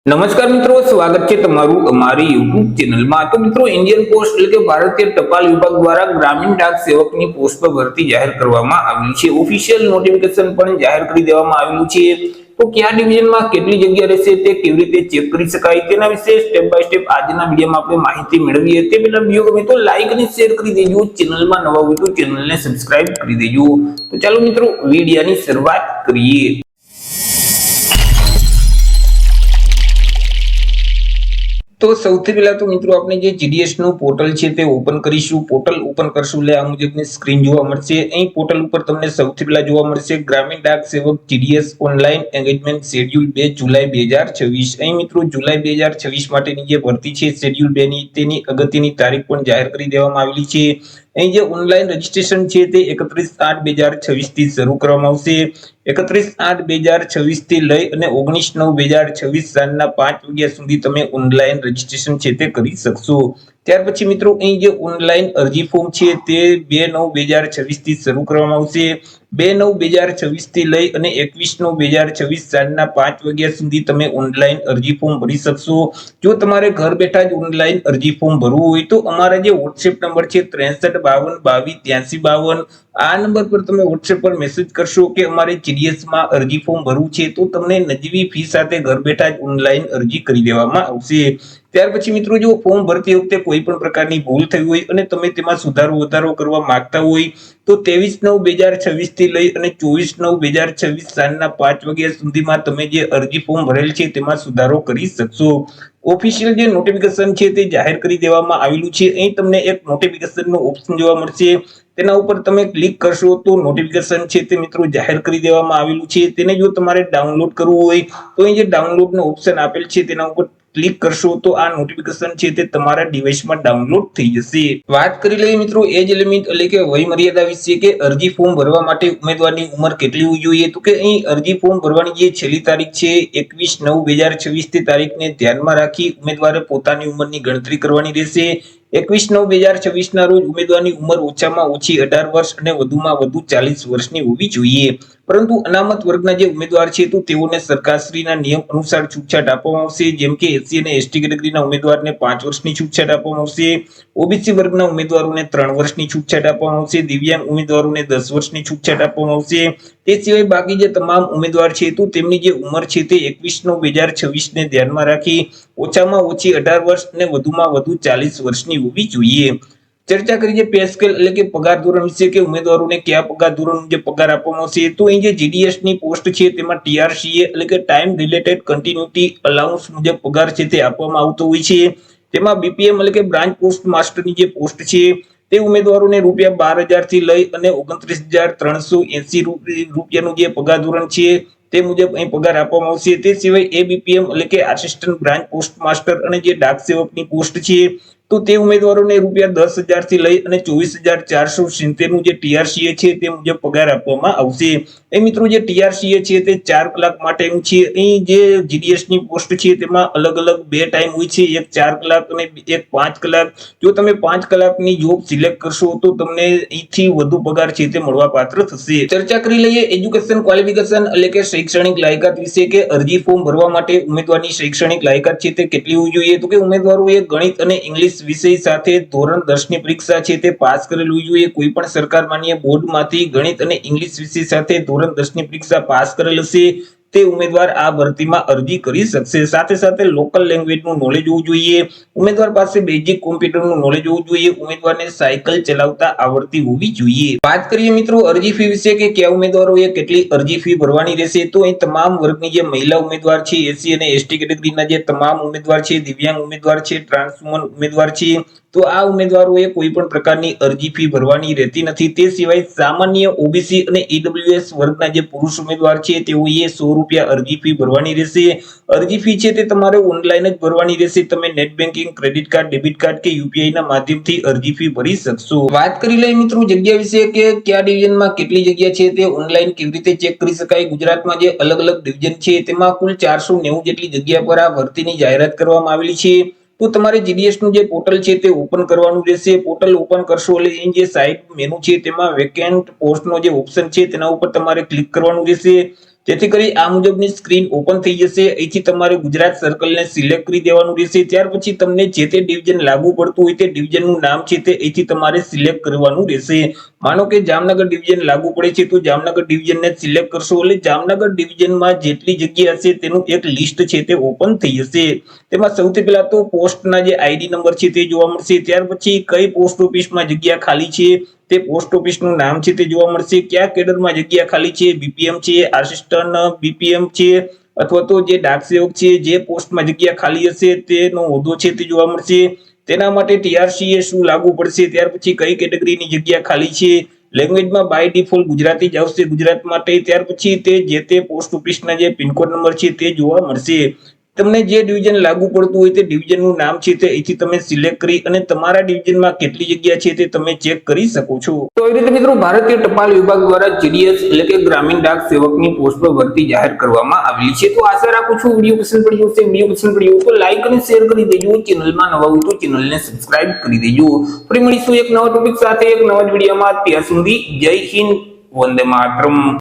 નમસ્કાર મિત્રો, સ્વાગત છે તમારું અમારી યુટ્યુબ ચેનલમાં। તો મિત્રો, ઇન્ડિયન પોસ્ટ એટલે કે ભારતીય ટપાલ વિભાગ દ્વારા ગ્રામીણ ડાક સેવકની પોસ્ટ પર ભરતી જાહેર કરવામાં આવી છે। ઓફિશિયલ નોટિફિકેશન પણ જાહેર કરી દેવામાં આવેલું છે। તો કયા ડિવિઝનમાં કેટલી જગ્યા રહેશે તે કેવી રીતે ચેક કરી શકાય તેના વિશે સ્ટેપ બાય સ્ટેપ આજના વિડીયોમાં આપણે માહિતી મેળવીએ। તે પહેલા વિડીયો ગમે તો લાઈક અને શેર કરી દેજો, ચેનલમાં નવા હોય તો ચેનલને સબસ્ક્રાઇબ કરી દેજો। તો ચાલો મિત્રો, વિડીયોની શરૂઆત કરીએ। તો સૌથી પહેલા તો મિત્રો આપણે જે જીડીએસ નું પોર્ટલ છે તે ઓપન કરીશું। પોર્ટલ ઓપન કરશું એટલે આ મુજબની સ્ક્રીન જોવા મળશે। અહીં પોર્ટલ ઉપર તમને સૌથી પહેલા જોવા મળશે ગ્રામીણ ડાક સેવક જીડીએસ ઓનલાઈન એંગેજમેન્ટ શેડ્યુલ 2 જુલાઈ 2026। અહીં મિત્રો જુલાઈ 2026 માટેની જે ભરતી છે શેડ્યુલ 2 ની તેની અગત્યની તારીખ પણ જાહેર કરી દેવામાં આવેલી છે। અહીં જે ઓનલાઈન રજીસ્ટ્રેશન છે તે 31/8/2026 થી શરૂ કરવામાં આવશે। 31/8/2026 થી લઈ અને 19/9/2026 સાંજના 5 વાગ્યા સુધી તમે ઓનલાઈન રજીસ્ટ્રેશન છે તે કરી શકશો। ત્યાર પછી મિત્રો અહીં જે ઓનલાઈન અરજી ફોર્મ છે તે 2/9/2026 થી શરૂ કરવામાં આવશે। 2/9/2026 થી લઈ અને 21/9/2026 સાંજના 5 વાગ્યા સુધી તમે ઓનલાઈન અરજી ફોર્મ ભરી શકશો। જો તમારે ઘર બેઠા જ ઓનલાઈન અરજી ફોર્મ ભરવું હોય તો અમારા જે WhatsApp નંબર છે 6352228352, આ નંબર પર તમે WhatsApp પર મેસેજ કરશો કે અમારે જીડીએસ માં અરજી ફોર્મ ભરવું છે તો તમને નજીવી ફી સાથે ઘર બેઠા જ ઓનલાઈન અરજી કરી દેવામાં આવશે। ત્યાર પછી મિત્રો, જો ફોર્મ ભરતી વખતે કોઈ પણ પ્રકારની ભૂલ થઈ હોય અને તમે તેમાં સુધારો વધારો કરવા માંગતા હોય તો 23/9/2026 થી લઈ અને 24/9/2026 સાંજના 5 વાગ્યા સુધીમાં તમે જે અરજી ફોર્મ ભરેલ છે તેમાં સુધારો કરી શકશો। ઓફિશિયલ જે નોટિફિકેશન છે તે જાહેર કરી દેવામાં આવેલું છે। અહીં તમને એક નોટિફિકેશનનો ઓપ્શન જોવા મળશે, તેના ઉપર તમે ક્લિક કરશો તો નોટિફિકેશન છે તે મિત્રો જાહેર કરી દેવામાં આવેલું છે। તેને જો તમારે ડાઉનલોડ કરવું હોય તો અહીં જે ડાઉનલોડનો ઓપ્શન આપેલ છે તેના ઉપર ક્લિક કરશો તો આ નોટિફિકેશન છે તે તમારા ડિવાઇસમાં ડાઉનલોડ થઈ જશે। વાત કરી લઈએ મિત્રો એજ લિમિટ એટલે કે વય મર્યાદા વિશે કે અરજી ફોર્મ ભરવા માટે ઉમેદવારની ઉંમર કેટલી હોવી જોઈએ। તો કે અહીં અરજી ફોર્મ ભરવાની જે છેલ્લી તારીખ છે 21/9/2026 તે તારીખને ધ્યાનમાં રાખી ઉમેદવારે પોતાની ઉંમરની ગણતરી કરવાની રહેશે। 21/9/2026 ના રોજ ઉમેદવારની ઉંમર ઓછામાં ઓછી 18 વર્ષ અને વધુમાં વધુ 40 વર્ષની હોવી જોઈએ। પરંતુ અનામત વર્ગના જે ઉમેદવાર છે તો તેઓને સરકારશ્રીના નિયમ અનુસાર છૂટછાટ આપવામાં આવશે। જેમ કે એસસી અને એસટી કેટેગરીના ઉમેદવારને 5 વર્ષની છૂટછાટ આપવામાં આવશે। ઓબીસી વર્ગના ઉમેદવારોને 3 વર્ષની છૂટછાટ આપવામાં આવશે। દિવ્યાંગ ઉમેદવારોને 10 વર્ષની છૂટછાટ આપવામાં આવશે। તે સિવાય બાકી જે તમામ ઉમેદવાર છે તો તેમની જે ઉંમર છે તે 21/9/2026 ને ધ્યાનમાં રાખી ઓછામાં ઓછી 18 વર્ષ અને વધુમાં વધુ 40 વર્ષની હોવી જોઈએ। ચર્ચા કરીએ પે સ્કેલ એટલે કે પગાર ધોરણ વિશે કે ઉમેદવારોને કયા પગાર ધોરણ મુજબ પગાર આપવામાં આવશે। તો અહીં જે જીડીએસ ની પોસ્ટ છે તેમાં ટીઆરસીએ એટલે કે ટાઈમ રિલેટેડ કન્ટિન્યુટી અલાઉન્સ મુજબ પગાર છે તે આપવામાં આવતો હોય છે। તેમાં બીપીએમ એટલે કે બ્રાન્ચ પોસ્ટ માસ્ટરની જે પોસ્ટ છે તે ઉમેદવારોને ₹12,000 થી લઈ અને 29,380 રૂપિયાનું જે પગાર ધોરણ છે તે મુજબ અહીં પગાર આપવામાં આવશે। તે સિવાય એબીપીએમ એટલે કે આસિસ્ટન્ટ બ્રાન્ચ પોસ્ટ માસ્ટર અને જે ડાક સેવકની પોસ્ટ છે તો તે ઉમેદવારોને ₹10,000 થી લઈ અને 24,470 નું જે ટીઆરસીએ છે તે મુજબ પગાર આપવામાં આવશે। એ મિત્રો જે ટીઆરસીએ છે તે 4 કલાક માટેનું છે। અહીં જે જીડીએસ ની પોસ્ટ છે તેમાં અલગ અલગ બે ટાઈમ હોય છે, એક 4 કલાક અને એક 5 કલાક। જો તમે 5 કલાકની જોબ સિલેક્ટ કરશો તો તમને અહીંથી વધુ પગાર છે તે મળવાપાત્ર થશે। ચર્ચા કરી લઈએ એજ્યુકેશન ક્વોલિફિકેશન એટલે કે શૈક્ષણિક લાયકાત વિશે કે અરજી ફોર્મ ભરવા માટે ઉમેદવારની શૈક્ષણિક લાયકાત છે તે કેટલી હોવી જોઈએ। તો કે ઉમેદવારોએ ગણિત અને ઇંગ્લિશ વિષય સાથે ધોરણ 10 ની પરીક્ષા છે તે પાસ કરેલ હોવી જોઈએ। કોઈ પણ સરકાર માન્ય બોર્ડમાંથી ગણિત અને ઇંગ્લિશ વિષય સાથે ધોરણ 10 ની પરીક્ષા પાસ કરેલ હશે તે ઉમેદવાર આ ભરતીમાં અરજી કરી શકશે। સાથે સાથે લોકલ લેંગ્વેજનું નોલેજ હોવું જોઈએ। ઉમેદવાર પાસે બેઝિક કોમ્પ્યુટરનું નોલેજ હોવું જોઈએ। ઉમેદવારને સાયકલ ચલાવતા આવડતી હોવી જોઈએ। વાત કરીએ મિત્રો અરજી ફી વિશે કે કયા ઉમેદવારોએ કેટલી અરજી ફી ભરવાની રહેશે। તો અહીં તમામ વર્ગની જે મહિલા ઉમેદવાર છે, એસસી અને એસટી કેટેગરીના જે તમામ ઉમેદવાર છે, દિવ્યાંગ ઉમેદવાર છે, ટ્રાન્સવુમન ઉમેદવાર છે તો આ ઉમેદવારોએ કોઈ પણ પ્રકારની અરજી ફી ભરવાની રહેતી નથી। તે સિવાય સામાન્ય ઓબીસી અને ઈડબ્લ્યુએસ વર્ગના જે પુરુષ ઉમેદવાર છે તેઓએ ₹100 અરજી ફી ભરવાની રહેશે। અરજી ફી છે તે તમારે ઓનલાઈન જ ભરવાની રહેશે। તમે net banking, credit card, debit card કે યુપીઆઈ ના માધ્યમથી અરજી ફી ભરી શકશો। વાત કરી લઈએ મિત્રો જગ્યા વિશે કે કયા ડિવિઝનમાં કેટલી જગ્યા છે તે ઓનલાઈન કેવી રીતે ચેક કરી શકાય। ગુજરાતમાં જે અલગ અલગ ડિવિઝન છે તેમાં કુલ 490 જેટલી જગ્યા પર આ ભરતીની જાહેરાત કરવામાં આવેલી છે। તો તમારે જીડીએસ નું જે પોર્ટલ છે તે ઓપન કરવાનું રહેશે। પોર્ટલ ઓપન કરશો એટલે અહીં જે સાઇટ મેનુ છે તેમાં વેકેન્ટ પોસ્ટનો જે ઓપ્શન છે તેના ઉપર તમારે ક્લિક કરવાનું રહેશે। જેથી કરી આ મુજબની સ્ક્રીન ઓપન થઈ જશે। અહીંથી તમારે ગુજરાત સર્કલને સિલેક્ટ કરી દેવાનું રહેશે। ત્યાર પછી તમને જે તે ડિવિઝન લાગુ પડતું હોય તે ડિવિઝનનું નામ છે તે અહીંથી તમારે સિલેક્ટ કરવાનું રહેશે। માનો કે જામનગર ડિવિઝન લાગુ પડે છે તો જામનગર ડિવિઝનને સિલેક્ટ કરશો એટલે જામનગર ડિવિઝનમાં જેટલી જગ્યા હશે તેનું એક લિસ્ટ છે તે ઓપન થઈ જશે। તેમાં સૌથી પહેલા તો પોસ્ટના જે આઈડી નંબર છે તે જોવા મળશે। ત્યાર પછી કઈ પોસ્ટ ઓફિસમાં જગ્યા ખાલી છે તે પોસ્ટ ઓફિસનું નામ છે તે જોવા મળશે। કયા કેડરમાં જગ્યા ખાલી છે, બીપીએમ છે, આસિસ્ટન્ટ બીપીએમ છે અથવા તો જે ડાક સેવક છે, જે પોસ્ટમાં જગ્યા ખાલી હશે તેનો હોદ્દો છે તે જોવા મળશે। તેના માટે ટીઆરસીએ શું લાગુ પડશે, ત્યાર પછી કઈ કેટેગરીની જગ્યા ખાલી છે, લેંગ્વેજમાં બાય ડિફોલ્ટ ગુજરાતી જ આવશે ગુજરાત માટે। ત્યાર પછી તે જે તે પોસ્ટ ઓફિસના જે પિનકોડ નંબર છે તે જોવા મળશે। તમને જે ડિવિઝન લાગુ પડતું હોય તે ડિવિઝનનું નામ છે તે અહીંથી તમે સિલેક્ટ કરી અને તમારા ડિવિઝનમાં કેટલી જગ્યા છે તે તમે ચેક કરી શકો છો। તો એ રીતે મિત્રો ભારતીય ટપાલ વિભાગ દ્વારા જીડીએસ એટલે કે ગ્રામીણ ડાક સેવકની પોસ્ટ પર ભરતી જાહેર કરવામાં આવેલી છે। તો આશા રાખું છું વિડીયો પસંદ પડ્યો હશે। વિડીયો પસંદ પડ્યો તો લાઈક અને શેર કરી દેજો। ચેનલમાં નવા હોય તો ચેનલને સબસ્ક્રાઇબ કરી દેજો। ફરી મળીશું એક નવા ટોપિક સાથે એક નવા વિડીયોમાં। ત્યાં સુધી જય હિન્દ, વંદે માતરમ।